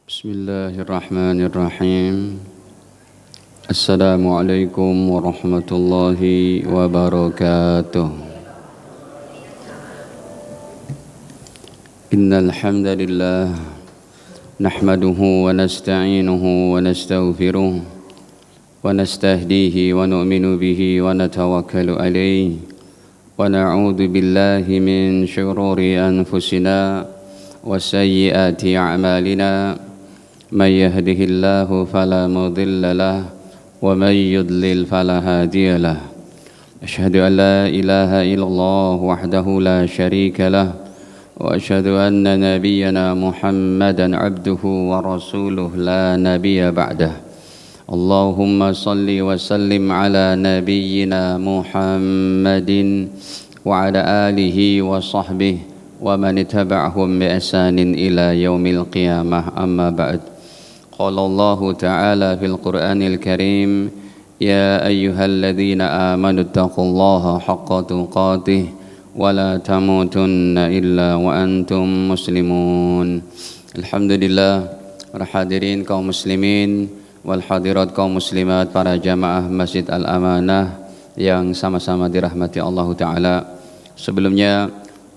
Bismillahirrahmanirrahim. Assalamualaikum warahmatullahi wabarakatuh. Innal hamdalillah nahmaduhu wa nasta'inuhu wa nastaghfiruh wa nastahdihi wa nu'minu bihi wa natawakkalu alayhi wa na'udzu billahi min syururi anfusina wa sayyiati a'malina. من يهده الله فلا مضل له ومن يضلل فلا هادي له أشهد أن لا إله إلا الله وحده لا شريك له وأشهد أن نبينا محمدا عبده ورسوله لا نبي بعده اللهم صل وسلم على نبينا محمد وعلى آله وصحبه ومن تبعهم بإحسان إلى يوم القيامة أما بعد قال الله تعالى في القرآن الكريم يا أيها الذين آمنوا اتقوا الله حق تقاته ولا تموتن إلا وأنتم مسلمون. Alhamdulillah, para hadirin kaum muslimin wal hadirat kaum muslimat, para jamaah Masjid Al-Amanah yang sama-sama dirahmati Allah Ta'ala. Sebelumnya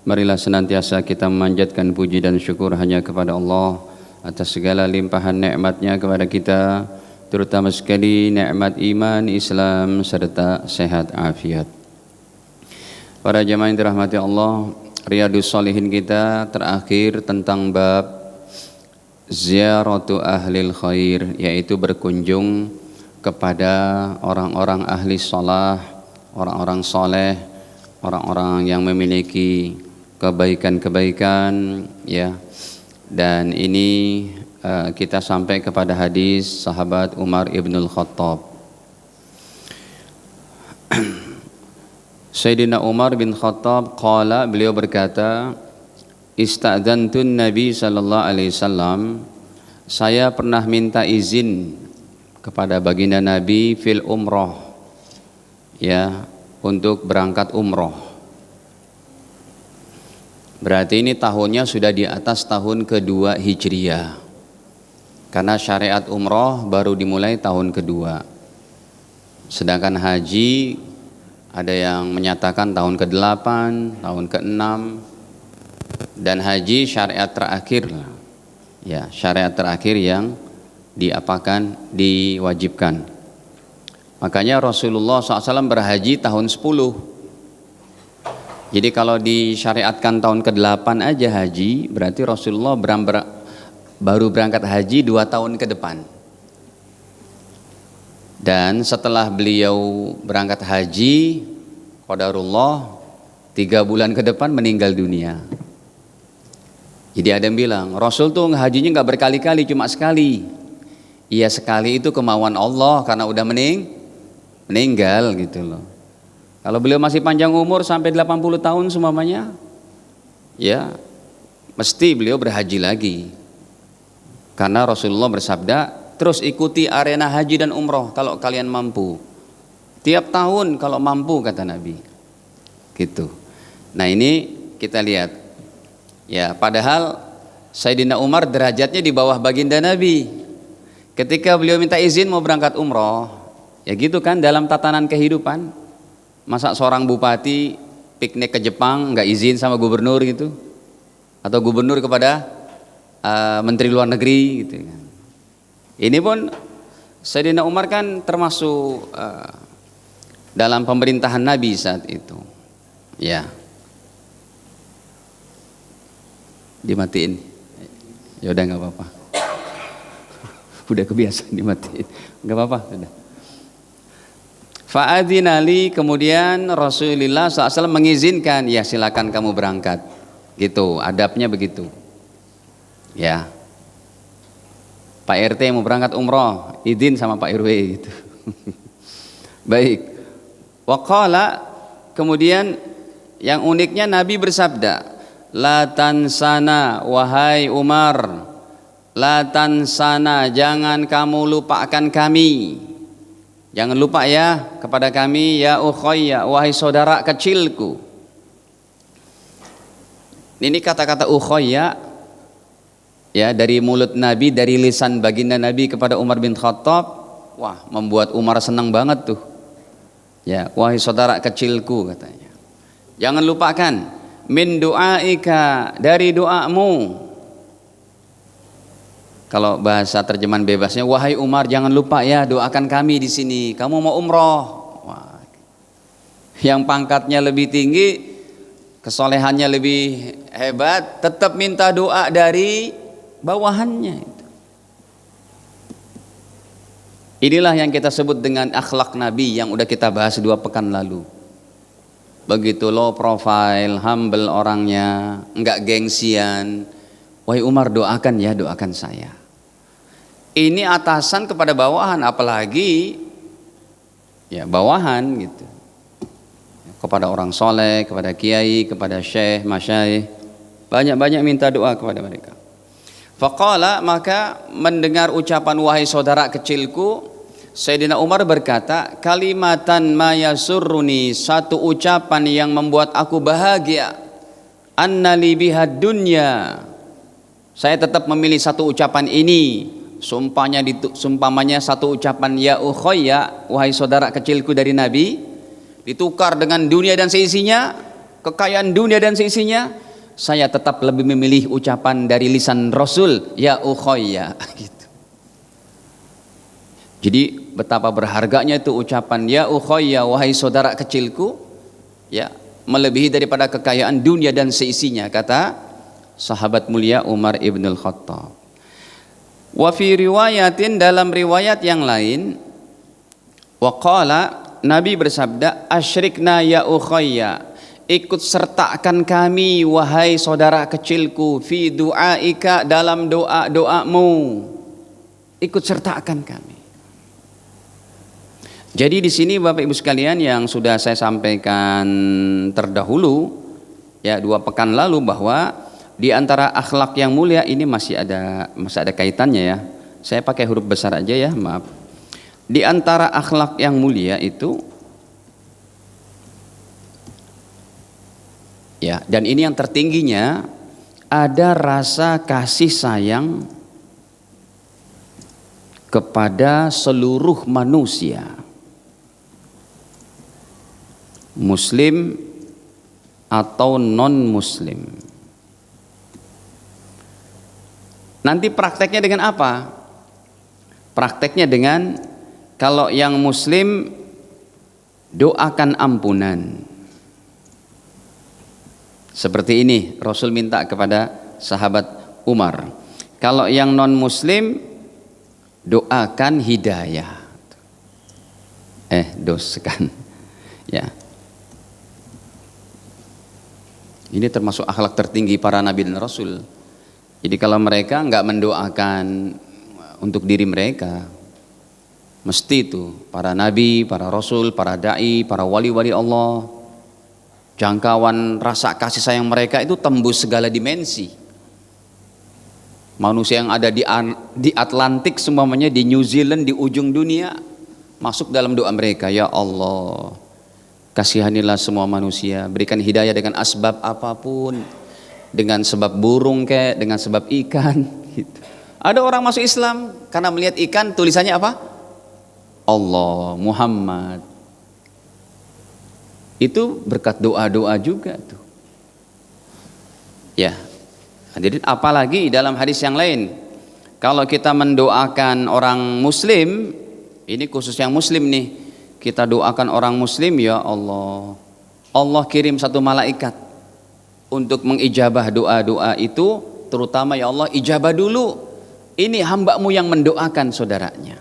marilah senantiasa kita memanjatkan puji dan syukur hanya kepada Allah atas segala limpahan nikmatnya kepada kita, terutama sekali nikmat iman, Islam serta sehat afiat. Para jamaah yang dirahmati Allah, Riyadhus Shalihin kita terakhir tentang bab ziyaratu ahlil khair, yaitu berkunjung kepada orang-orang ahli shalah, orang-orang soleh, orang-orang yang memiliki kebaikan-kebaikan, ya. Dan ini kita sampai kepada hadis sahabat Umar ibnul Khattab. Sayyidina Umar bin Khattab qala, beliau berkata, istadzantun Nabi sallallahu alaihi wasallam, saya pernah minta izin kepada baginda Nabi fil umrah, ya, untuk berangkat umroh. Berarti ini tahunnya sudah di atas tahun kedua Hijriyah, karena syariat umroh baru dimulai tahun kedua. Sedangkan haji ada yang menyatakan tahun ke-8, tahun ke-6, dan haji syariat terakhir, ya, syariat terakhir yang diwajibkan. Makanya Rasulullah SAW berhaji tahun 10. Jadi kalau disyariatkan tahun ke-8 aja haji, berarti Rasulullah baru berangkat haji 2 tahun ke depan. Dan setelah beliau berangkat haji, qadarullah 3 bulan ke depan meninggal dunia. Jadi ada yang bilang, Rasul tuh hajinya gak berkali-kali, cuma sekali. Iya, sekali itu kemauan Allah karena udah meninggal gitu loh. Kalau beliau masih panjang umur sampai 80 tahun semuanya, ya mesti beliau berhaji lagi. Karena Rasulullah bersabda, terus ikuti arena haji dan umroh kalau kalian mampu. Tiap tahun kalau mampu, kata Nabi. Gitu. Nah ini kita lihat. Ya, padahal Sayyidina Umar derajatnya di bawah baginda Nabi. Ketika beliau minta izin mau berangkat umroh, ya gitu kan dalam tatanan kehidupan. Masa seorang bupati piknik ke Jepang nggak izin sama gubernur gitu, atau gubernur kepada menteri luar negeri gitu kan. Ini pun Sayyidina Umar kan termasuk dalam pemerintahan Nabi saat itu, ya. Dimatiin, ya udah nggak apa-apa, udah kebiasaan dimatiin, nggak apa-apa sudah. Fa'adzinali, kemudian Rasulullah SAW mengizinkan, ya silakan kamu berangkat, gitu, adabnya begitu, ya. Pak RT mau berangkat umroh, izin sama Pak RW gitu. Baik. Waqala, kemudian yang uniknya Nabi bersabda, la tansana wahai Umar, la tansana, jangan kamu lupakan kami. Jangan lupa ya kepada kami, ya ukhayya, wahai saudara kecilku. Ini kata-kata ukhayya Ya, dari mulut Nabi, dari lisan baginda Nabi kepada Umar bin Khattab, wah, membuat Umar senang banget tuh. Ya, wahai saudara kecilku katanya. Jangan lupakan min du'aika, dari doamu. Kalau bahasa terjemahan bebasnya, wahai Umar jangan lupa ya doakan kami di sini. Kamu mau umroh. Wah. Yang pangkatnya lebih tinggi, kesolehannya lebih hebat, tetap minta doa dari bawahannya. Inilah yang kita sebut dengan akhlak Nabi yang udah kita bahas 2 pekan lalu. Begitu low profile, humble orangnya, enggak gengsian. Wahai Umar doakan ya, doakan saya. Ini atasan kepada bawahan, apalagi ya bawahan gitu. Kepada orang soleh, kepada kiai, kepada syekh, masyayikh, banyak-banyak minta doa kepada mereka. Faqala, maka mendengar ucapan wahai saudara kecilku, Sayyidina Umar berkata, kalimatan ma yasurruni, satu ucapan yang membuat aku bahagia, annali bihad dunya, saya tetap memilih satu ucapan ini. Sumpamanya satu ucapan ya ukhayya, wahai saudara kecilku dari Nabi, ditukar dengan dunia dan seisinya, kekayaan dunia dan seisinya, saya tetap lebih memilih ucapan dari lisan Rasul, ya ukhayya gitu. Jadi betapa berharganya itu ucapan ya ukhayya, wahai saudara kecilku, ya, melebihi daripada kekayaan dunia dan seisinya, kata sahabat mulia Umar ibn al-Khattab. Wa fi riwayatin, dalam riwayat yang lain, waqala, Nabi bersabda, asyrikna ya ukhayya, ikut sertakan kami wahai saudara kecilku, fi du'aika, dalam doa-doamu, ikut sertakan kami. Jadi di sini Bapak Ibu sekalian yang sudah saya sampaikan terdahulu ya 2 pekan lalu, bahwa di antara akhlak yang mulia ini masih ada kaitannya ya. Saya pakai huruf besar aja ya, maaf. Di antara akhlak yang mulia itu ya, dan ini yang tertingginya, ada rasa kasih sayang kepada seluruh manusia, muslim atau non muslim. Nanti prakteknya dengan apa? Prakteknya dengan, kalau yang muslim doakan ampunan. Seperti ini Rasul minta kepada sahabat Umar. Kalau yang non muslim doakan hidayah. Doskan. Ya. Ini termasuk akhlak tertinggi para nabi dan rasul. Jadi kalau mereka enggak mendoakan untuk diri mereka, mesti itu para nabi, para rasul, para dai, para wali-wali Allah, jangkauan rasa kasih sayang mereka itu tembus segala dimensi. Manusia yang ada di Atlantik, semuanya di New Zealand, di ujung dunia, masuk dalam doa mereka, ya Allah, kasihanilah semua manusia, berikan hidayah dengan asbab apapun, dengan sebab burung kayak, dengan sebab ikan gitu. Ada orang masuk Islam karena melihat ikan tulisannya apa? Allah, Muhammad. Itu berkat doa-doa juga tuh. Ya. Jadi apalagi dalam hadis yang lain, kalau kita mendoakan orang muslim, ini khusus yang muslim nih, kita doakan orang muslim, ya Allah, Allah kirim satu malaikat untuk mengijabah doa-doa itu, terutama ya Allah ijabah dulu, ini hambamu yang mendoakan saudaranya.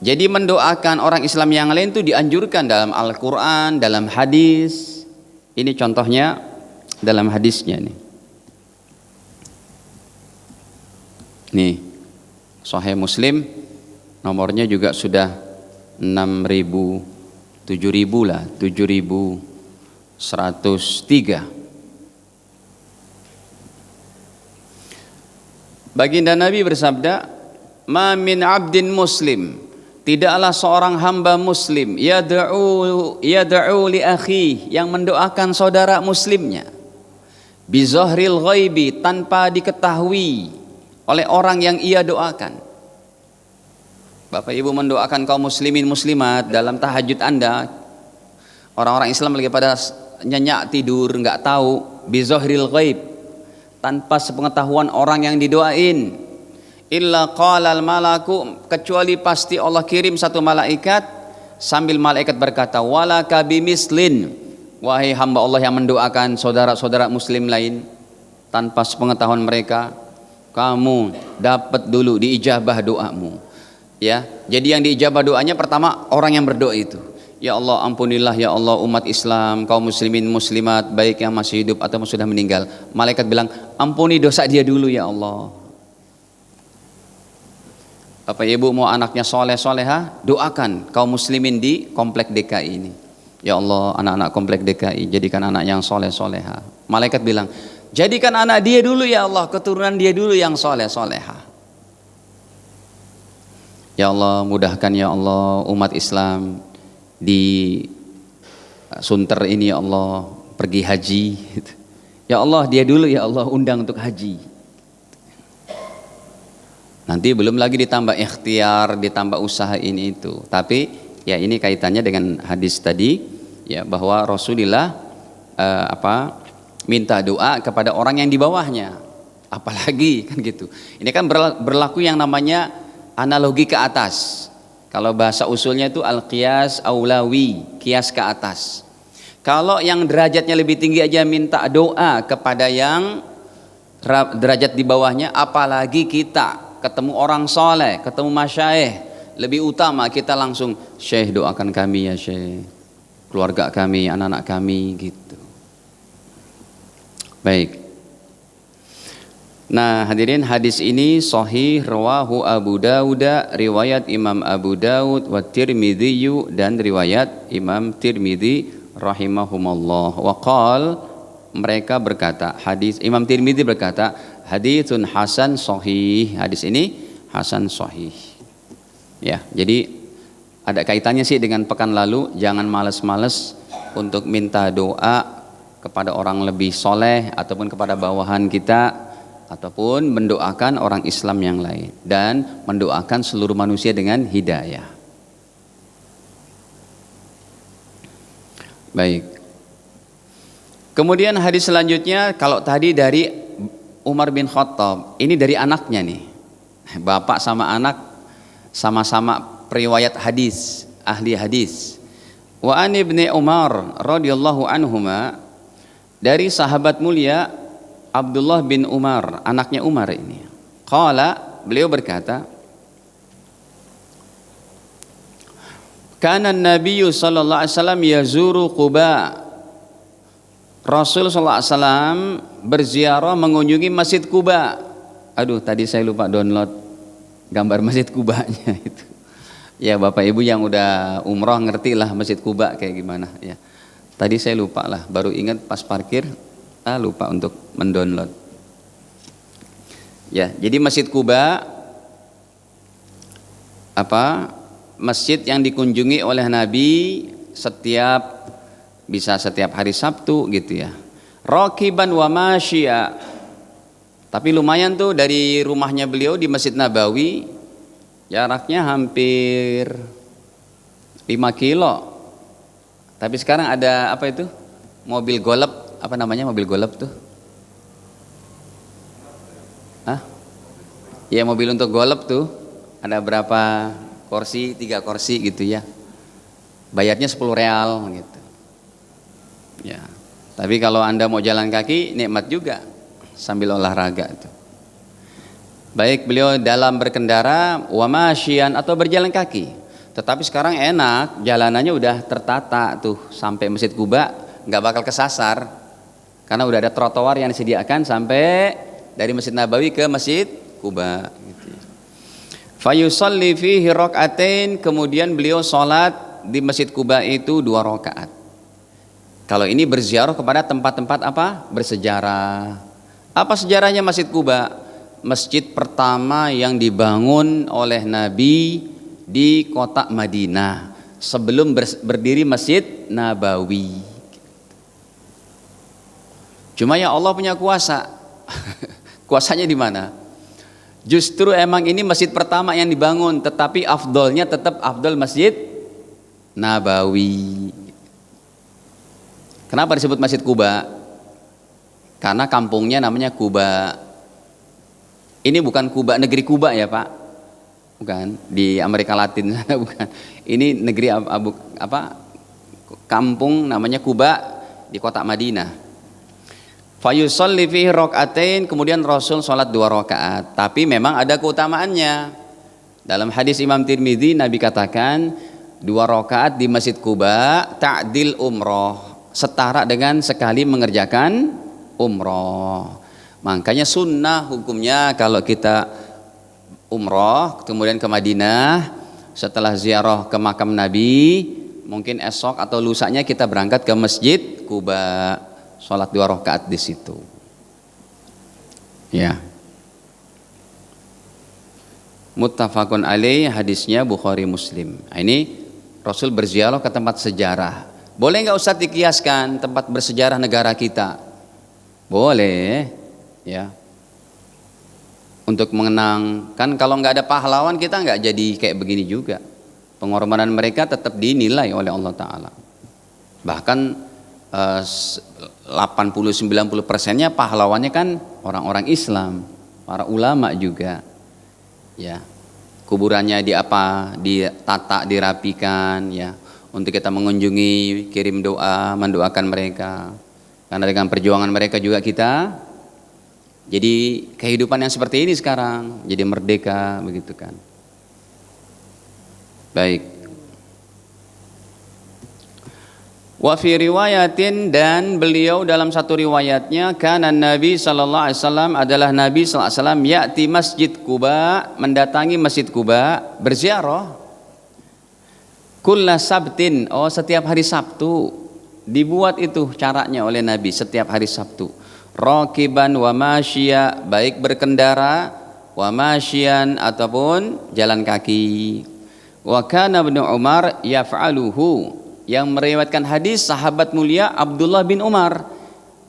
Jadi mendoakan orang Islam yang lain itu dianjurkan dalam Al-Quran, dalam hadis. Ini contohnya dalam hadisnya nih. Nih, Sahih Muslim, nomornya juga sudah 6.000, 7.000 lah, 7.103. Baginda Nabi bersabda, ma min abdin muslim, tidaklah seorang hamba muslim yad'u li akhi, yang mendoakan saudara muslimnya, bi zahril ghaibi, tanpa diketahui oleh orang yang ia doakan. Bapak Ibu mendoakan kaum muslimin muslimat dalam tahajud Anda, orang-orang Islam lagi pada nyenyak tidur, nggak tahu, bizohril ghaib, tanpa sepengetahuan orang yang didoain. Illa qalal malaku, kecuali pasti Allah kirim satu malaikat, sambil malaikat berkata, walaka bimislin, wahai hamba Allah yang mendoakan saudara-saudara muslim lain tanpa sepengetahuan mereka, kamu dapat dulu diijabah doamu. Ya, jadi yang diijabah doanya pertama orang yang berdoa itu. Ya Allah, ampunilah ya Allah umat Islam, kaum muslimin muslimat, baik yang masih hidup atau sudah meninggal. Malaikat bilang, ampuni dosa dia dulu ya Allah. Bapak Ibu mau anaknya soleh soleha, doakan kaum muslimin di komplek DKI ini. Ya Allah, anak-anak komplek DKI jadikan anak yang soleh soleha. Malaikat bilang, jadikan anak dia dulu ya Allah, keturunan dia dulu yang soleh soleha. Ya Allah, mudahkan ya Allah umat Islam di Sunter ini ya Allah pergi haji. Ya Allah, dia dulu ya Allah undang untuk haji. Nanti belum lagi ditambah ikhtiar, ditambah usaha ini itu. Tapi ya ini kaitannya dengan hadis tadi ya, bahwa Rasulullah minta doa kepada orang yang di bawahnya. Apalagi kan gitu. Ini kan berlaku yang namanya analogi ke atas. Kalau bahasa usulnya itu al-qiyas aulawi, kias ke atas. Kalau yang derajatnya lebih tinggi aja minta doa kepada yang derajat di bawahnya, apalagi kita ketemu orang soleh, ketemu masyayikh, lebih utama kita langsung, Syekh doakan kami ya Syekh, keluarga kami, anak-anak kami gitu. Baik. Nah hadirin, hadis ini sahih rawahu Abu Dawud, riwayat Imam Abu Dawud, wa Tirmidzi, dan riwayat Imam Tirmidzi rahimahumullah. Wa qal, mereka berkata, hadis Imam Tirmidzi berkata, haditsun hasan sahih, hadis ini hasan sahih. Ya, jadi ada kaitannya sih dengan pekan lalu, jangan malas-malas untuk minta doa kepada orang lebih soleh ataupun kepada bawahan kita, ataupun mendoakan orang Islam yang lain, dan mendoakan seluruh manusia dengan hidayah. Baik. Kemudian hadis selanjutnya, kalau tadi dari Umar bin Khattab, ini dari anaknya nih. Bapak sama anak sama-sama periwayat hadis, ahli hadis. Wa an ibni Umar radhiyallahu anhuma, dari sahabat mulia Abdullah bin Umar, anaknya Umar ini. Qala, beliau berkata, kana Nabi sallallahu alaihi wasallam yazuru Quba. Rasul sallallahu alaihi wasallam berziarah mengunjungi Masjid Quba. Aduh, tadi saya lupa download gambar Masjid Qubanya itu. Ya Bapak Ibu yang udah umroh ngerti lah Masjid Quba kayak gimana ya. Tadi saya lupa lah, baru ingat pas parkir. Lupa untuk mendownload. Ya, jadi Masjid Quba masjid yang dikunjungi oleh Nabi bisa setiap hari Sabtu gitu ya. Raqiban wa masya. Tapi lumayan tuh dari rumahnya beliau di Masjid Nabawi, jaraknya hampir 5 kilo. Tapi sekarang ada apa itu? Mobil golep. Apa namanya mobil golf tuh? Ya mobil untuk golf tuh ada berapa kursi? 3 kursi gitu ya. Bayarnya 10 real gitu. Ya. Tapi kalau Anda mau jalan kaki nikmat juga sambil olahraga itu. Baik beliau dalam berkendara wa masyian atau berjalan kaki. Tetapi sekarang enak, jalanannya udah tertata tuh sampai Masjid Quba, nggak bakal kesasar. Karena udah ada trotoar yang disediakan sampai dari Masjid Nabawi ke Masjid Quba gitu. Fayusalli fihi raka'atain, kemudian beliau sholat di Masjid Quba itu 2 rakaat. Kalau ini berziarah kepada tempat-tempat apa? Bersejarah. Apa sejarahnya Masjid Quba? Masjid pertama yang dibangun oleh Nabi di kota Madinah sebelum berdiri Masjid Nabawi. Cuma ya Allah punya kuasa. Kuasanya di mana? Justru emang ini masjid pertama yang dibangun, tetapi afdolnya tetap afdol Masjid Nabawi. Kenapa disebut Masjid Kuba? Karena kampungnya namanya Kuba. Ini bukan Kuba, negeri Kuba ya Pak, bukan di Amerika Latin sana, bukan. Ini negeri kampung namanya Kuba di kota Madinah. Fayusolli fihi rokaatain, kemudian Rasul sholat 2 rakaat. Tapi memang ada keutamaannya. Dalam hadis Imam Tirmidzi Nabi katakan 2 rakaat di Masjid Kuba ta'dil umroh, setara dengan sekali mengerjakan umroh. Makanya sunnah hukumnya kalau kita umroh kemudian ke Madinah, setelah ziarah ke makam Nabi, mungkin esok atau lusanya kita berangkat ke Masjid Kuba, sholat 2 rakaat di situ. Ya. Muttafaqun alaih, hadisnya Bukhari Muslim. Nah, ini Rasul berziarah ke tempat sejarah. Boleh nggak Ustaz dikiaskan tempat bersejarah negara kita? Boleh, ya. Untuk mengenang, kan kalau nggak ada pahlawan kita nggak jadi kayak begini juga. Pengorbanan mereka tetap dinilai oleh Allah Ta'ala. Bahkan 80-90%-nya pahlawannya kan orang-orang Islam, para ulama juga. Ya, kuburannya ditata, dirapikan, ya, untuk kita mengunjungi, kirim doa, mendoakan mereka. Karena dengan perjuangan mereka juga kita jadi kehidupan yang seperti ini sekarang, jadi merdeka, begitu kan. Baik. Wa fi riwayatin, dan beliau dalam satu riwayatnya, kana Nabi sallallahu alaihi wasallam, adalah Nabi sallallahu alaihi wasallam ya'ti Masjid Kuba, mendatangi Masjid Kuba, berziarah kulla sabtin, setiap hari Sabtu. Dibuat itu caranya oleh Nabi, setiap hari Sabtu. Raqiban wa masyiya, baik berkendara, wa masyian ataupun jalan kaki. Wa kana Ibnu Umar yaf'aluhu, yang meriwayatkan hadis sahabat mulia Abdullah bin Umar.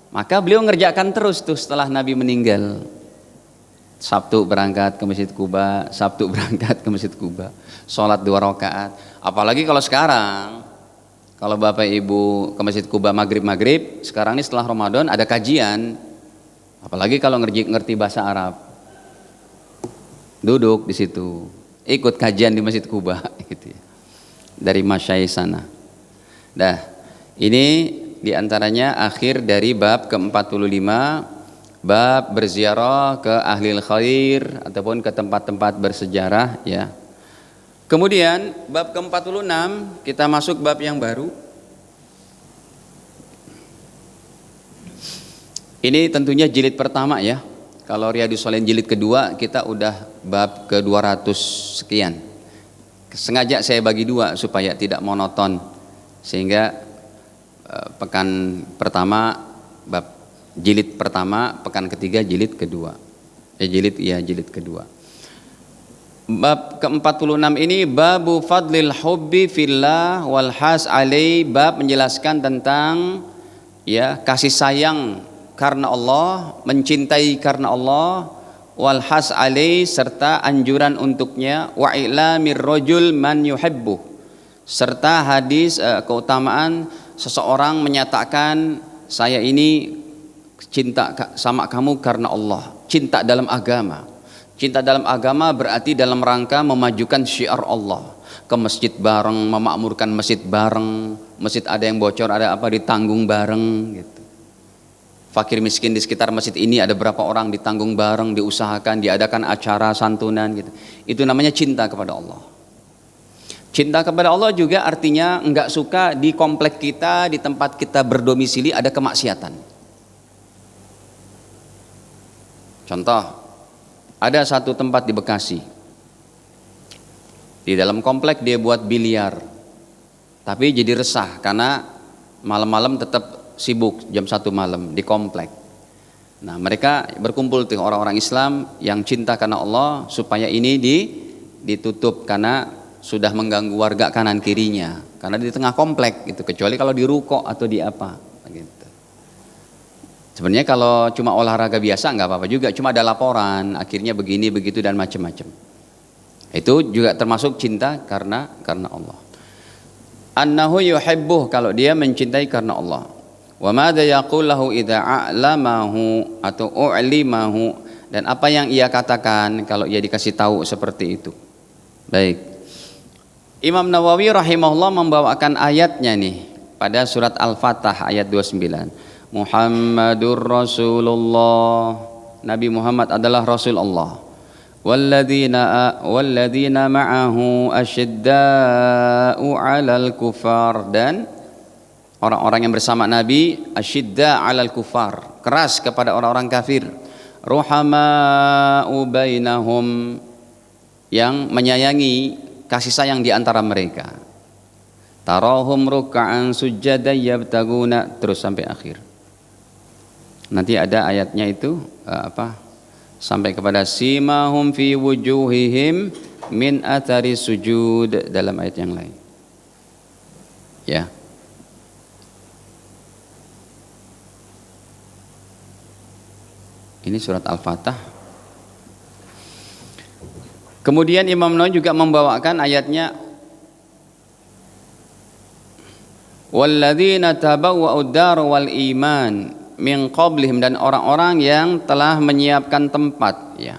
Maka beliau ngerjakan terus tuh setelah Nabi meninggal. Sabtu berangkat ke Masjid Kuba, Sabtu berangkat ke Masjid Kuba, sholat 2 rakaat. Apalagi kalau sekarang, kalau Bapak Ibu ke Masjid Kuba maghrib, sekarang ini setelah Ramadan ada kajian. Apalagi kalau ngerti bahasa Arab, duduk di situ, ikut kajian di Masjid Kuba gitu ya, dari masyayikh sana. Dah, ini diantaranya akhir dari bab ke-45, bab berziarah ke ahlil khair ataupun ke tempat-tempat bersejarah, ya. Kemudian bab ke-46 kita masuk bab yang baru. Ini tentunya jilid pertama ya. Kalau Riyadhus Shalihin jilid kedua kita udah bab ke-200 sekian. Sengaja saya bagi 2 supaya tidak monoton, sehingga pekan pertama bab jilid pertama, pekan ketiga jilid kedua. Jilid kedua. Bab ke-46 ini babu fadlil hubbi fillah wal has alai, bab menjelaskan tentang ya kasih sayang karena Allah, mencintai karena Allah, wal has alai, serta anjuran untuknya, wa i'lamir rajul man yuhibbu, serta hadis keutamaan seseorang menyatakan saya ini cinta sama kamu karena Allah, cinta dalam agama. Cinta dalam agama berarti dalam rangka memajukan syiar Allah, ke masjid bareng, memakmurkan masjid bareng, masjid ada yang bocor, ada apa ditanggung bareng gitu. Fakir miskin di sekitar masjid ini ada berapa orang ditanggung bareng, diusahakan, diadakan acara santunan gitu. Itu namanya cinta kepada Allah. Cinta kepada Allah juga artinya enggak suka di komplek kita, di tempat kita berdomisili ada kemaksiatan. Contoh, ada satu tempat di Bekasi, di dalam komplek dia buat biliar, tapi jadi resah karena malam-malam tetap sibuk jam 1 malam di komplek. Nah mereka berkumpul tuh orang-orang Islam yang cinta karena Allah supaya ini ditutup karena sudah mengganggu warga kanan kirinya, karena di tengah komplek gitu, kecuali kalau di ruko atau di apa gitu. Sebenarnya kalau cuma olahraga biasa nggak apa-apa juga, cuma ada laporan, akhirnya begini begitu dan macam-macam. Itu juga termasuk cinta karena Allah. Annahu yuhibbuh, kalau dia mencintai karena Allah. Wa madza yaqul lahu idza a'lamahu atau u'limahu, dan apa yang ia katakan kalau ia dikasih tahu seperti itu. Baik. Imam Nawawi rahimahullah membawakan ayatnya nih pada surat Al-Fatah ayat 29. Muhammadur Rasulullah, Nabi Muhammad adalah Rasul Allah. Walladzina ma'ahu asyidda'u 'alal kufar, dan orang-orang yang bersama Nabi asyidda 'alal kufar, keras kepada orang-orang kafir. Ruhama'u bainahum, yang menyayangi, kasih sayang di antara mereka. Tarahum ruk'an sujada yabtaguna, terus sampai akhir. Nanti ada ayatnya itu sampai kepada simahum fi wujuhihim min athari sujud dalam ayat yang lain. Ya. Ini surat Al-Fatah. Kemudian Imam Nawawi juga membawakan ayatnya walladzina tabawwa'ud dar wal iman min qablihim, dan orang-orang yang telah menyiapkan tempat ya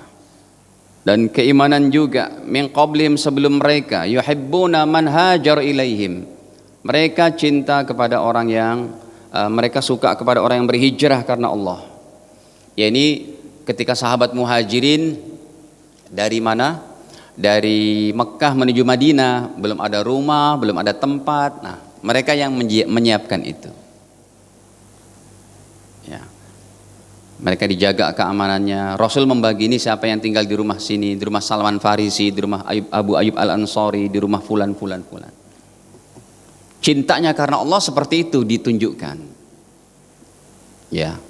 dan keimanan juga min qablihim, sebelum mereka, yuhibbuna man hajar ilaihim, mereka cinta kepada orang yang mereka suka kepada orang yang berhijrah karena Allah. Ya, ini ketika sahabat muhajirin dari mana? Dari Mekah menuju Madinah, belum ada rumah, belum ada tempat. Nah, mereka yang menyiapkan itu. Ya. Mereka dijaga keamanannya. Rasul membagi ini siapa yang tinggal di rumah sini, di rumah Salman Farisi, di rumah Abu Ayyub Al-Ansari, di rumah fulan. Cintanya karena Allah seperti itu ditunjukkan. Ya.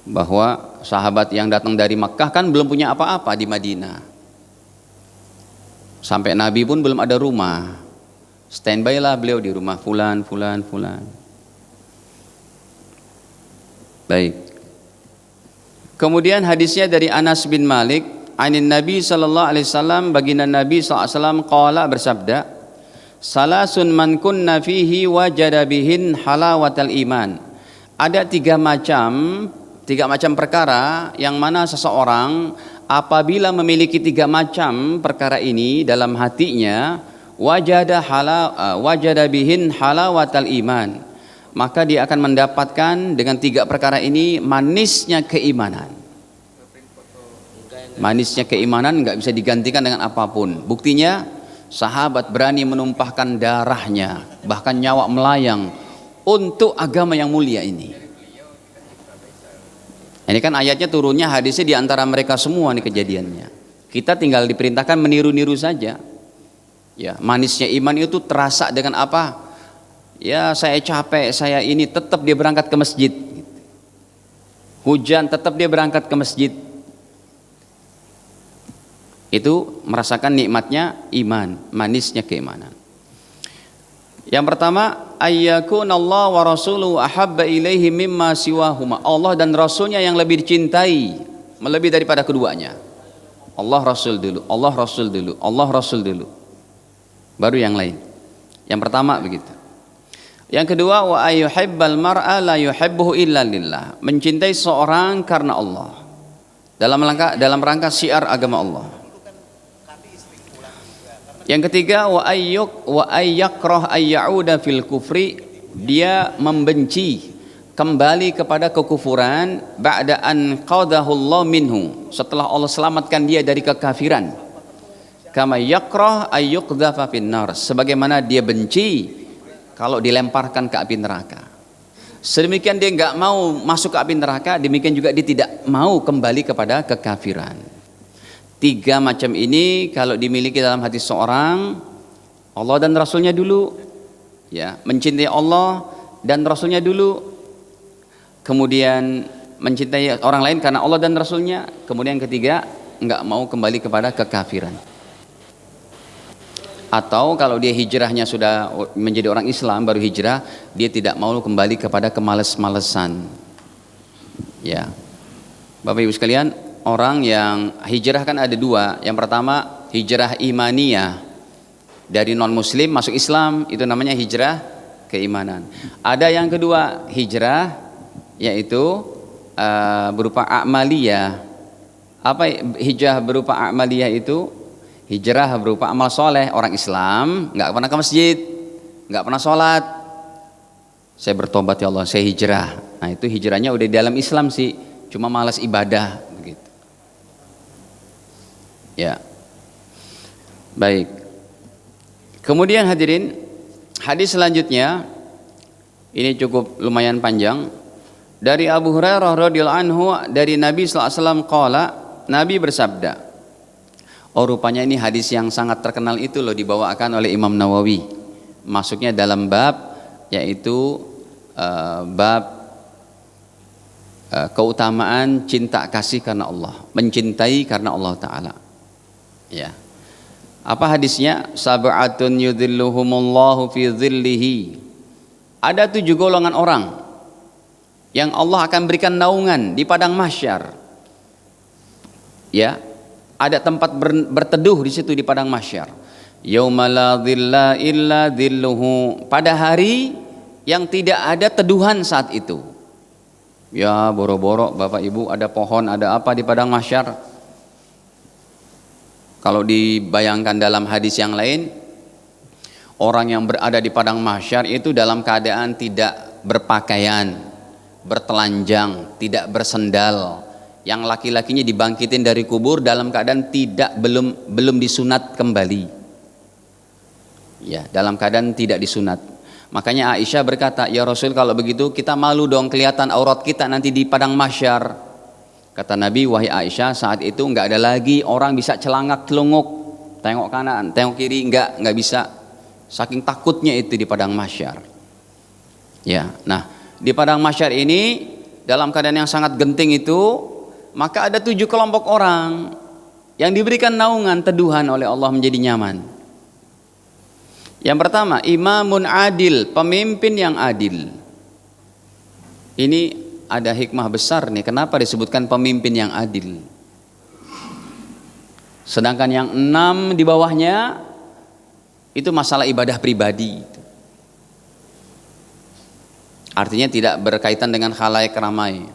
Bahwa sahabat yang datang dari Makkah kan belum punya apa-apa di Madinah. Sampai Nabi pun belum ada rumah. Standby lah beliau di rumah fulan. Baik. Kemudian hadisnya dari Anas bin Malik, anin Nabi sallallahu alaihi wasallam, baginda Nabi sallallahu alaihi wasallam qala, bersabda, salasun man kunna fihi wajada bihin halawatal iman. Ada tiga macam perkara yang mana seseorang apabila memiliki tiga macam perkara ini dalam hatinya, wajada bihin halawatal iman, maka dia akan mendapatkan dengan tiga perkara ini manisnya keimanan. Manisnya keimanan nggak bisa digantikan dengan apapun. Buktinya sahabat berani menumpahkan darahnya, bahkan nyawa melayang untuk agama yang mulia ini. Ini kan ayatnya turunnya, hadisnya di antara mereka semua nih kejadiannya. Kita tinggal diperintahkan meniru-niru saja. Ya, manisnya iman itu terasa dengan apa? Ya, saya capek, saya ini, tetap dia berangkat ke masjid. Hujan, tetap dia berangkat ke masjid. Itu merasakan nikmatnya iman, manisnya keimanan. Yang pertama, ayyakunallahu wa rasuluhu ahabba ilaihi mimma siwahuma. Allah dan Rasulnya yang lebih dicintai, melebihi daripada keduanya. Allah Rasul dulu, Allah Rasul dulu, Allah Rasul dulu, baru yang lain. Yang pertama begitu. Yang kedua, wa ayyuhibbal mar'a la yuhibbuhu illa lillah, mencintai seorang karena Allah, dalam rangka syiar agama Allah. Yang ketiga, wa ayyakrah ayyauda fil kufri, dia membenci kembali kepada kekufuran, ba'da an qadahu Allah minhu, setelah Allah selamatkan dia dari kekafiran. Kama yakrah ayyuqdhafa finnar, sebagaimana dia benci kalau dilemparkan ke api neraka. Sedemikian dia enggak mau masuk ke api neraka, demikian juga dia tidak mau kembali kepada kekafiran. Tiga macam ini kalau dimiliki dalam hati seorang, Allah dan Rasulnya dulu, ya, mencintai Allah dan Rasulnya dulu, kemudian mencintai orang lain karena Allah dan Rasulnya, kemudian ketiga, enggak mau kembali kepada kekafiran. Atau kalau dia hijrahnya sudah menjadi orang Islam, baru hijrah, dia tidak mau kembali kepada kemales-malesan. Ya, Bapak Ibu sekalian, orang yang hijrah kan ada dua. Yang pertama hijrah imaniyah, dari non muslim masuk Islam, itu namanya hijrah keimanan. Ada yang kedua hijrah, yaitu berupa a'maliyah. Apa hijrah berupa a'maliyah itu? Hijrah berupa amal soleh. Orang Islam nggak pernah ke masjid, nggak pernah sholat, saya bertobat ya Allah, saya hijrah. Nah itu hijrahnya udah di dalam Islam sih, cuma malas ibadah begitu. Ya, baik. Kemudian hadirin, hadis selanjutnya ini cukup lumayan panjang. Dari Abu Hurairah radhiyallahu anhu, dari Nabi sallallahu alaihi wasallam qala, Nabi bersabda. Oh rupanya ini hadis yang sangat terkenal itu loh, dibawakan oleh Imam Nawawi. Masuknya dalam bab, yaitu bab keutamaan cinta kasih karena Allah, mencintai karena Allah Ta'ala. Ya. Apa hadisnya? Sab'atun yudhilluhumullahu fi dhillihi. Ada 7 golongan orang yang Allah akan berikan naungan di padang mahsyar. Ya, ada tempat berteduh di situ di padang mahsyar. Yauma la dhilla illa dhilluhu. Pada hari yang tidak ada teduhan saat itu. Ya, boro-boro Bapak Ibu ada pohon, ada apa di padang mahsyar. Kalau dibayangkan dalam hadis yang lain, orang yang berada di padang mahsyar itu dalam keadaan tidak berpakaian, bertelanjang, tidak bersendal. Yang laki-lakinya dibangkitin dari kubur dalam keadaan belum disunat kembali. Ya, dalam keadaan tidak disunat. Makanya Aisyah berkata, "Ya Rasul, kalau begitu kita malu dong kelihatan aurat kita nanti di padang mahsyar." Kata Nabi, "Wahai Aisyah, saat itu enggak ada lagi orang bisa celangak celunguk, tengok kanan, tengok kiri, enggak bisa. Saking takutnya itu di padang mahsyar." Ya, nah, di padang mahsyar ini dalam keadaan yang sangat genting itu, maka ada 7 kelompok orang yang diberikan naungan teduhan oleh Allah menjadi nyaman. Yang pertama, imamun adil, pemimpin yang adil. Ini ada hikmah besar nih, kenapa disebutkan pemimpin yang adil. Sedangkan yang 6 di bawahnya itu masalah ibadah pribadi. Artinya tidak berkaitan dengan khalayak ramai.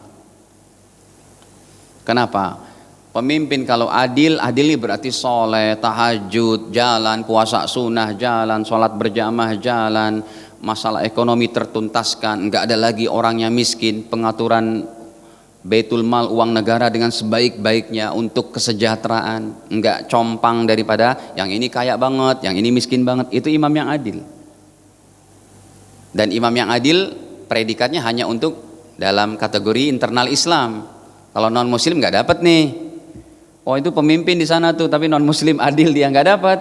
Kenapa? Pemimpin kalau adil, adil ini berarti soleh, tahajud, jalan, puasa sunnah, jalan, sholat berjamaah, jalan, masalah ekonomi tertuntaskan, enggak ada lagi orangnya miskin, pengaturan baitul mal, uang negara dengan sebaik-baiknya untuk kesejahteraan, enggak compang daripada yang ini kaya banget, yang ini miskin banget. Itu imam yang adil. Dan imam yang adil predikatnya hanya untuk dalam kategori internal Islam. Kalau non muslim nggak dapat nih. Oh itu pemimpin di sana tuh, tapi non muslim adil dia nggak dapat.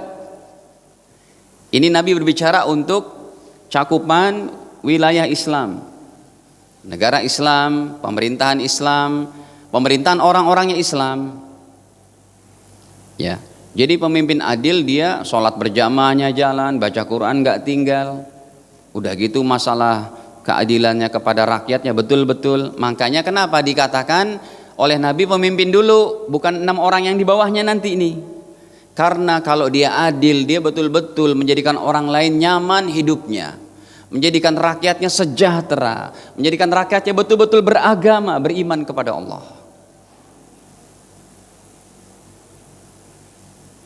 Ini Nabi berbicara untuk cakupan wilayah Islam, negara Islam, pemerintahan orang-orangnya Islam. Ya, jadi pemimpin adil dia sholat berjamaahnya jalan, baca Quran nggak tinggal. Udah gitu masalah keadilannya kepada rakyatnya betul-betul. Makanya kenapa dikatakan oleh Nabi pemimpin dulu, bukan 6 orang yang di bawahnya nanti ini. Karena kalau dia adil, dia betul-betul menjadikan orang lain nyaman hidupnya, menjadikan rakyatnya sejahtera, menjadikan rakyatnya betul-betul beragama, beriman kepada Allah.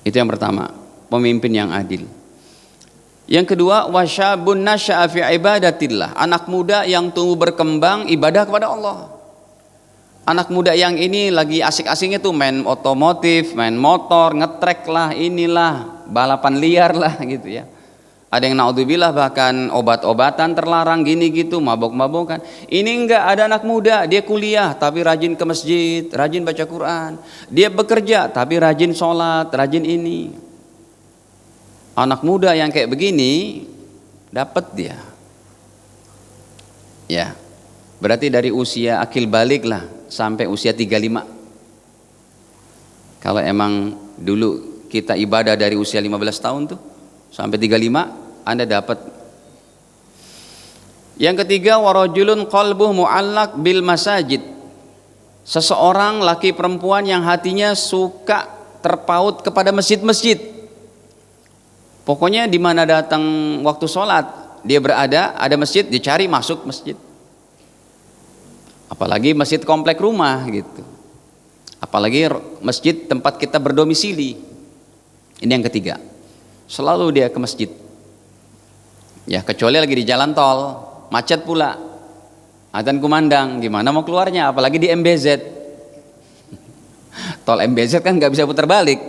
Itu yang pertama, pemimpin yang adil. Yang kedua, wasyabun nasya'a fi ibadatillah, anak muda yang tumbuh berkembang ibadah kepada Allah. Anak muda yang ini lagi asik-asiknya tuh main otomotif, main motor, ngetrek lah, inilah, balapan liar lah gitu ya. Ada yang naudzubillah bahkan obat-obatan terlarang gini gitu, mabok-mabokan. Ini enggak, ada anak muda, dia kuliah tapi rajin ke masjid, rajin baca Quran. Dia bekerja tapi rajin sholat, rajin ini. Anak muda yang kayak begini dapat dia. Ya. Berarti dari usia akil balik lah sampai usia 35. Kalau emang dulu kita ibadah dari usia 15 tahun tuh sampai 35, Anda dapat. Yang ketiga, warajulun qalbuhu mu'allaq bil masajid. seseorang laki perempuan yang hatinya suka terpaut kepada masjid-masjid. Pokoknya di mana datang waktu sholat, dia berada, ada masjid, dia cari masuk masjid. Apalagi masjid komplek rumah gitu. Apalagi masjid tempat kita berdomisili. Ini yang ketiga. Selalu dia ke masjid. Ya, kecuali lagi di jalan tol, macet pula. Adzan kumandang, gimana mau keluarnya? Apalagi di MBZ. Tol MBZ kan nggak bisa putar balik.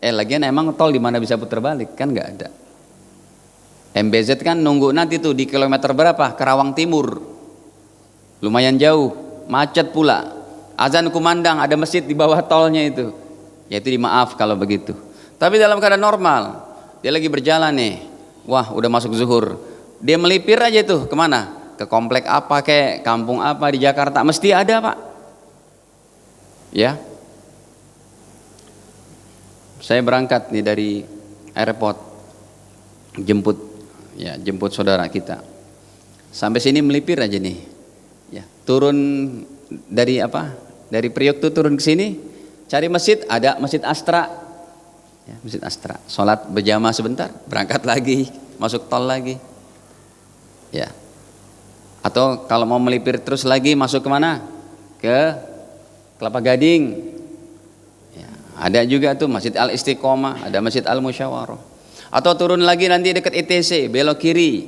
Lagian emang tol di mana bisa putar balik? Kan nggak ada. MBZ kan nunggu nanti tuh di kilometer berapa? Karawang Timur. Lumayan jauh, macet pula. Azan kumandang, ada masjid di bawah tolnya itu. Ya itu dimaaf kalau begitu. Tapi dalam keadaan normal, dia lagi berjalan nih. Wah, udah masuk zuhur. Dia melipir aja tuh, kemana? Ke komplek apa kek, kampung apa di Jakarta, mesti ada Pak. Ya. Saya berangkat nih dari airport, jemput saudara kita. Sampai sini melipir aja nih. Ya, turun dari apa? Dari Priok tuh turun ke sini, cari masjid, ada Masjid Astra. Ya, Masjid Astra. Sholat berjamaah sebentar, berangkat lagi, masuk tol lagi. Ya. Atau kalau mau melipir terus lagi masuk kemana? Ke Kelapa Gading. Ya, ada juga tuh Masjid Al Istiqomah, ada Masjid Al Musyawarah. Atau turun lagi nanti dekat ITC, belok kiri,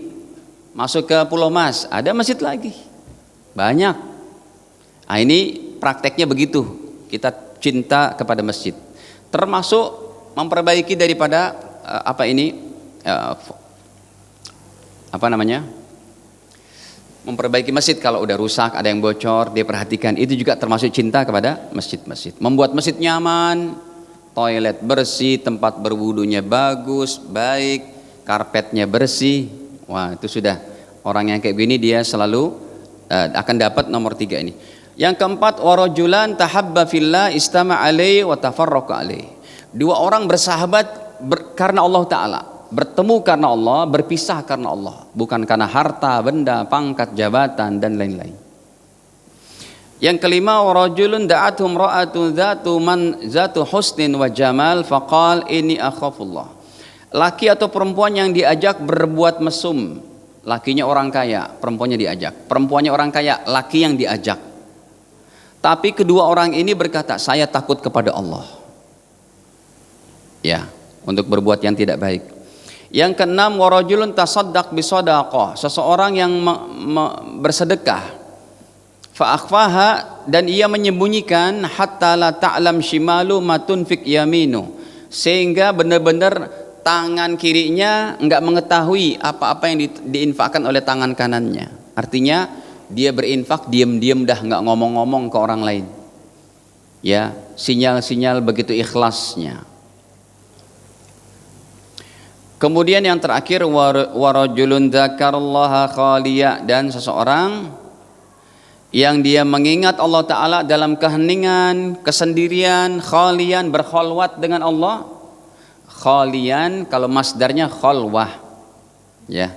masuk ke Pulau Mas, ada masjid lagi. Banyak. Nah, ini prakteknya begitu. Kita cinta kepada masjid. Termasuk memperbaiki daripada memperbaiki masjid. Kalau udah rusak, ada yang bocor, dia perhatikan. Itu juga termasuk cinta kepada masjid-masjid. Membuat masjid nyaman, toilet bersih, tempat berwudunya bagus, baik, karpetnya bersih. Wah, itu sudah orang yang kayak gini dia selalu akan dapat nomor 3 ini. Yang keempat, warajulan tahabba fillah istama alaihi wa tafarraqa alaihi. 2 orang bersahabat karena Allah Ta'ala, bertemu karena Allah, berpisah karena Allah, bukan karena harta, benda, pangkat, jabatan dan lain-lain. Yang kelima, warajulun da'athum ra'atun zatu husnin wa jamal faqal inni akhafullah. Laki atau perempuan yang diajak berbuat mesum, lakinya orang kaya, perempuannya diajak. Perempuannya orang kaya, laki yang diajak. Tapi kedua orang ini berkata, saya takut kepada Allah. Ya, untuk berbuat yang tidak baik. Yang keenam, warajulun tasaddaq bisadaqah, seseorang yang bersedekah. Fa akhfaha, dan ia menyembunyikan hatta la ta'lam shimalu ma tunfik yaminu, sehingga benar-benar tangan kirinya enggak mengetahui apa-apa yang diinfakkan oleh tangan kanannya. Artinya dia berinfak diam-diam dah, enggak ngomong-ngomong ke orang lain. Ya, sinyal-sinyal begitu ikhlasnya. Kemudian yang terakhir, warajulun dzakarallaha khaliya, dan seseorang yang dia mengingat Allah Ta'ala dalam keheningan, kesendirian, khalian, berkholwat dengan Allah. Khalian kalau masdarnya kholwah, ya,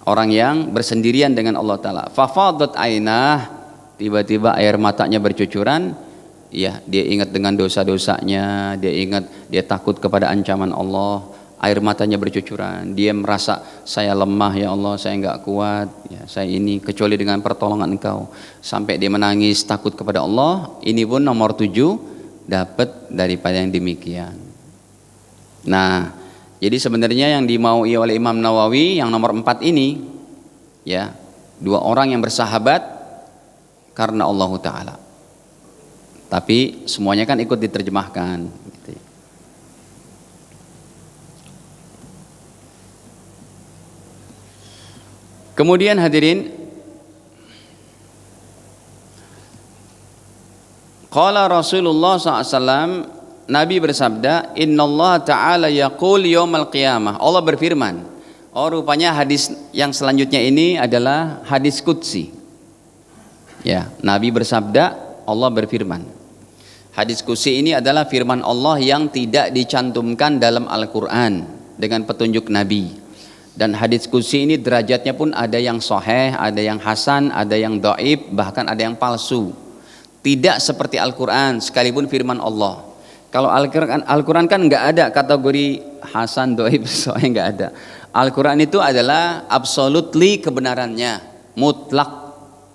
orang yang bersendirian dengan Allah Ta'ala. Fafadat ainah, tiba-tiba air matanya bercucuran. Ya, dia ingat dengan dosa-dosanya, dia takut kepada ancaman Allah. Air matanya bercucuran, dia merasa saya lemah ya Allah, saya enggak kuat, ya, saya ini kecuali dengan pertolongan Engkau. Sampai dia menangis takut kepada Allah. Ini pun nomor 7 dapat daripada yang demikian. Nah, jadi sebenarnya yang dimaui oleh Imam Nawawi yang nomor 4 ini, ya, 2 orang yang bersahabat karena Allah Ta'ala. Tapi semuanya kan ikut diterjemahkan gitu ya. Kemudian hadirin, qala Rasulullah SAW, Nabi bersabda, Innallaha ta'ala yaqul yawmal qiyamah. Allah berfirman. Oh, rupanya hadis yang selanjutnya ini adalah hadis qudsi. Ya, Nabi bersabda, Allah berfirman. Hadis qudsi ini adalah firman Allah yang tidak dicantumkan dalam Al-Quran dengan petunjuk Nabi. Dan hadis qudsi ini derajatnya pun ada yang sahih, ada yang hasan, ada yang dhaif, bahkan ada yang palsu. Tidak seperti Al-Quran, sekalipun firman Allah. Kalau Al-Quran kan nggak ada kategori hasan, doib, soalnya nggak ada. Al-Quran itu adalah absolutely kebenarannya, mutlak,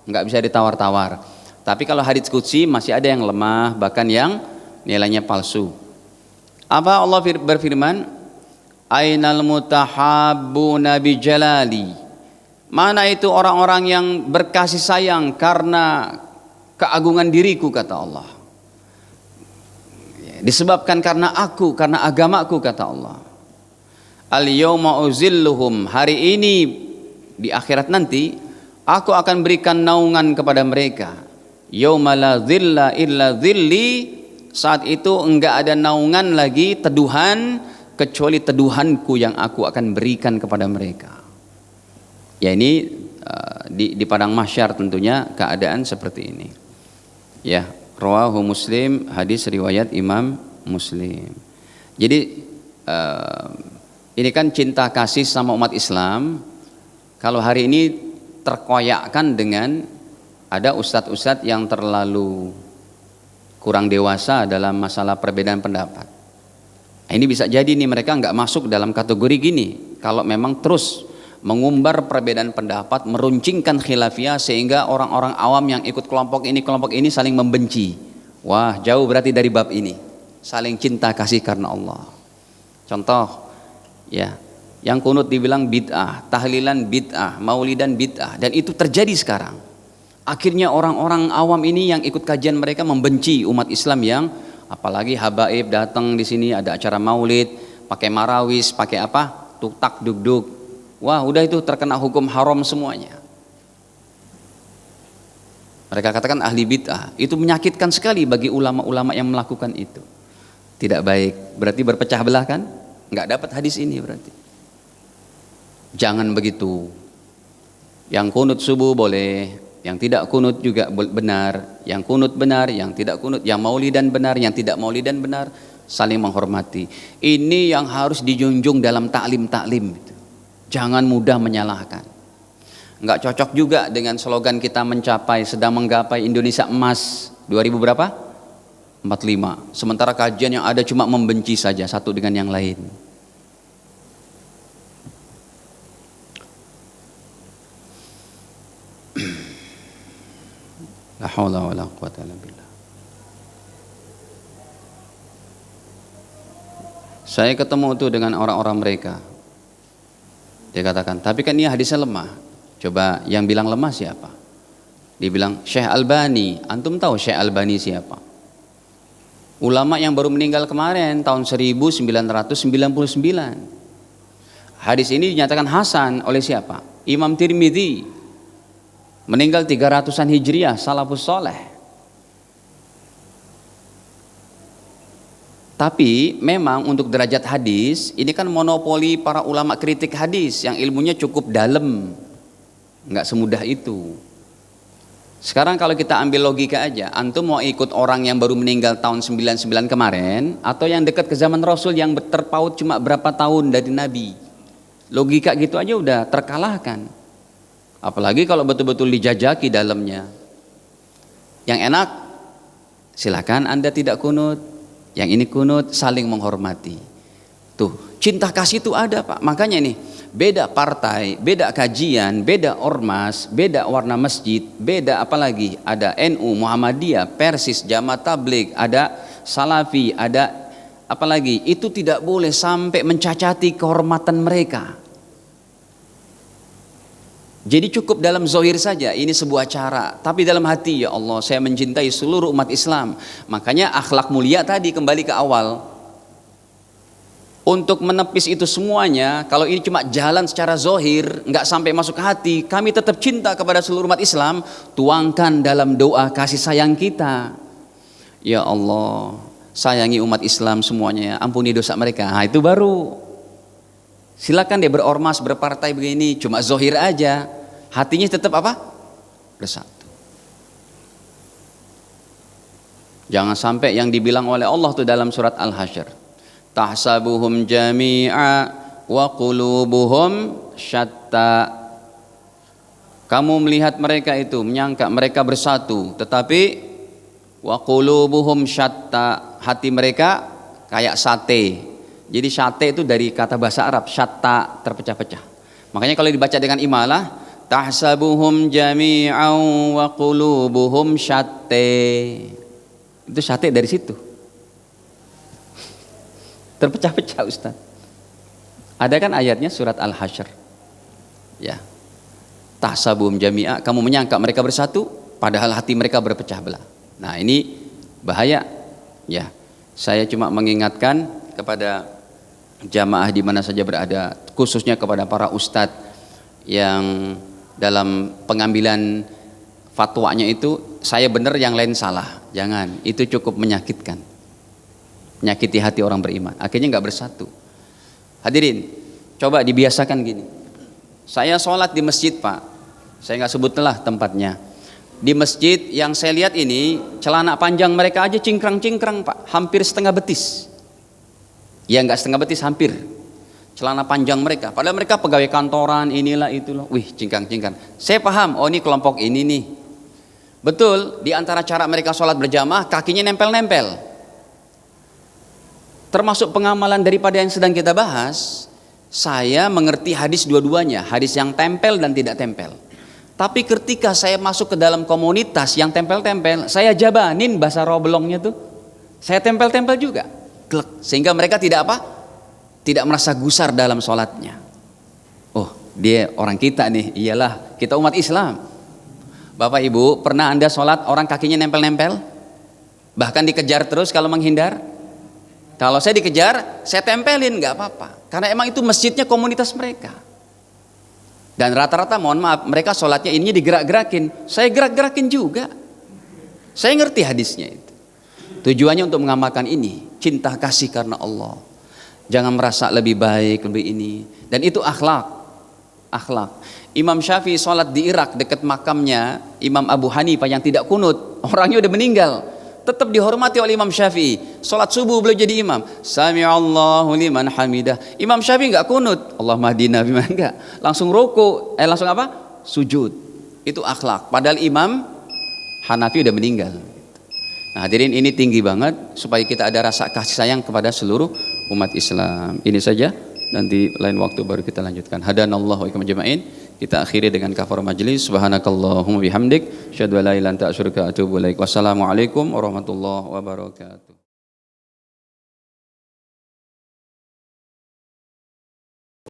nggak bisa ditawar-tawar. Tapi kalau hadits qudsi masih ada yang lemah, bahkan yang nilainya palsu. Apa Allah berfirman? Ainal mutahabbuna bi jalali. Mana itu orang-orang yang berkasih sayang karena keagungan diriku, kata Allah. Disebabkan karena aku, karena agamaku, kata Allah. Al yawma uzilluhum, hari ini di akhirat nanti aku akan berikan naungan kepada mereka. Yauma la dhilla illa dhilli, saat itu enggak ada naungan lagi, teduhan, kecuali teduhanku yang aku akan berikan kepada mereka. Ya ini di padang mahsyar tentunya keadaan seperti ini. Ya, rawahu Muslim, hadis riwayat Imam Muslim. Jadi ini kan cinta kasih sama umat Islam. Kalau hari ini terkoyakkan dengan ada ustadz-ustadz yang terlalu kurang dewasa dalam masalah perbedaan pendapat. Nah, ini bisa jadi nih mereka nggak masuk dalam kategori gini. Kalau memang terus mengumbar perbedaan pendapat, meruncingkan khilafiyah sehingga orang-orang awam yang ikut kelompok ini saling membenci. Wah, jauh berarti dari bab ini. Saling cinta kasih karena Allah. Contoh, ya, yang kunut dibilang bid'ah, tahlilan bid'ah, maulidan bid'ah, dan itu terjadi sekarang. Akhirnya orang-orang awam ini yang ikut kajian mereka membenci umat Islam yang apalagi habaib datang di sini ada acara maulid, pakai marawis, pakai apa? Tuktak duk-duk. Wah, udah itu terkena hukum haram semuanya. Mereka katakan ahli bid'ah. Itu menyakitkan sekali bagi ulama-ulama yang melakukan itu. Tidak baik. Berarti berpecah belah kan? Nggak dapat hadis ini berarti. Jangan begitu. Yang kunut subuh boleh, yang tidak kunut juga benar, yang kunut benar, yang tidak kunut, yang maulidan benar, yang tidak maulidan benar, saling menghormati. Ini yang harus dijunjung dalam taklim-taklim. Jangan mudah menyalahkan. Enggak cocok juga dengan slogan kita sedang menggapai Indonesia emas 2000 berapa? 45. Sementara kajian yang ada cuma membenci saja satu dengan yang lain. La haula wala quwwata illa billah. Saya ketemu tuh dengan orang-orang mereka. Dia katakan, tapi kan ini hadisnya lemah. Coba yang bilang lemah siapa? Dia bilang Syekh Albani. Antum tahu Syekh Albani siapa? Ulama yang baru meninggal kemarin tahun 1999. Hadis ini dinyatakan hasan oleh siapa? Imam Tirmidzi. Meninggal 300-an Hijriah, salafus soleh. Tapi memang untuk derajat hadis ini kan monopoli para ulama kritik hadis yang ilmunya cukup dalam, nggak semudah itu. Sekarang kalau kita ambil logika aja, antum mau ikut orang yang baru meninggal tahun 99 kemarin atau yang dekat ke zaman Rasul yang terpaut cuma berapa tahun dari Nabi? Logika gitu aja udah terkalahkan. Apalagi kalau betul-betul dijajaki dalamnya. Yang enak silakan Anda tidak kunut. Yang ini kunut, saling menghormati. Tuh, cinta kasih itu ada, Pak. Makanya nih, beda partai, beda kajian, beda ormas, beda warna masjid, beda apalagi, ada NU, Muhammadiyah, Persis, Jamaah Tabligh, ada Salafi, ada apalagi, itu tidak boleh sampai mencacati kehormatan mereka. Jadi cukup dalam zahir saja, ini sebuah cara. Tapi dalam hati, ya Allah, saya mencintai seluruh umat Islam. Makanya akhlak mulia tadi kembali ke awal. Untuk menepis itu semuanya, kalau ini cuma jalan secara zahir, nggak sampai masuk ke hati, kami tetap cinta kepada seluruh umat Islam, tuangkan dalam doa kasih sayang kita. Ya Allah, sayangi umat Islam semuanya, ampuni dosa mereka. Nah, itu baru. Silakan dia berormas, berpartai begini, cuma zahir aja, hatinya tetap apa? Bersatu. Jangan sampai yang dibilang oleh Allah tuh dalam surat Al-Hasyr, tahsabuhum jami'a wa qulubuhum syatta. Kamu melihat mereka itu, menyangka mereka bersatu, tetapi Wa qulubuhum syatta, hati mereka kayak sate. Jadi sate itu dari kata bahasa Arab, syatta, terpecah-pecah. Makanya kalau dibaca dengan imalah, tahsabuhum jami'an wa qulubuhum syatte. Itu sate dari situ. Terpecah-pecah, Ustaz. Ada kan ayatnya surat Al-Hasyr. Ya. Tahsabuhum jami'a, kamu menyangka mereka bersatu padahal hati mereka berpecah belah. Nah, ini bahaya. Ya. Saya cuma mengingatkan kepada jamaah di mana saja berada, khususnya kepada para ustadz yang dalam pengambilan fatwanya itu saya benar yang lain salah. Jangan, itu cukup menyakitkan, menyakiti hati orang beriman, akhirnya nggak bersatu. Hadirin, coba dibiasakan gini. Saya sholat di masjid, Pak, saya nggak sebutlah tempatnya. Di masjid yang saya lihat ini, celana panjang mereka aja cingkrang-cingkrang, Pak, hampir setengah betis. Ya nggak setengah betis, hampir. Celana panjang mereka, padahal mereka pegawai kantoran, inilah itulah, wih cingkrang-cingkrang. Saya paham, oh ini kelompok ini nih. Betul, di antara cara mereka sholat berjamaah, kakinya nempel-nempel. Termasuk pengamalan daripada yang sedang kita bahas, saya mengerti hadis dua-duanya, hadis yang tempel dan tidak tempel. Tapi ketika saya masuk ke dalam komunitas yang tempel-tempel, saya jabanin bahasa roblongnya tuh, saya tempel-tempel juga, sehingga mereka tidak apa? Tidak merasa gusar dalam sholatnya. Oh, dia orang kita nih, iyalah kita umat Islam. Bapak Ibu, pernah Anda sholat orang kakinya nempel-nempel? Bahkan dikejar terus kalau menghindar? Kalau saya dikejar, saya tempelin, nggak apa-apa. Karena emang itu masjidnya komunitas mereka. Dan rata-rata, mohon maaf, mereka sholatnya ininya digerak-gerakin. Saya gerak-gerakin juga. Saya ngerti hadisnya itu. Tujuannya untuk mengamalkan ini, cinta kasih karena Allah. Jangan merasa lebih baik, lebih ini. Dan itu akhlak. Akhlak. Imam Syafi'i sholat di Irak dekat makamnya Imam Abu Hanifah yang tidak kunut. Orangnya udah meninggal. Tetap dihormati oleh Imam Syafi'i. Sholat subuh beliau jadi imam. Sami'allahu liman hamidah. Imam Syafi'i nggak kunut. Allahumma hdina biman, enggak. Langsung ruku. Langsung apa? Sujud. Itu akhlak. Padahal Imam Hanafi udah meninggal. Nah, hadirin, ini tinggi banget supaya kita ada rasa kasih sayang kepada seluruh umat Islam. Ini saja. Nanti lain waktu baru kita lanjutkan. Hadanallahu wa iyyakum ajma'in. Kita akhiri dengan kafaratul majlis. Subhanakallahumma bihamdik, asyhadu an la ilaha illa anta astaghfiruka wa atubu ilaik. Wassalamualaikum warahmatullahi wabarakatuh.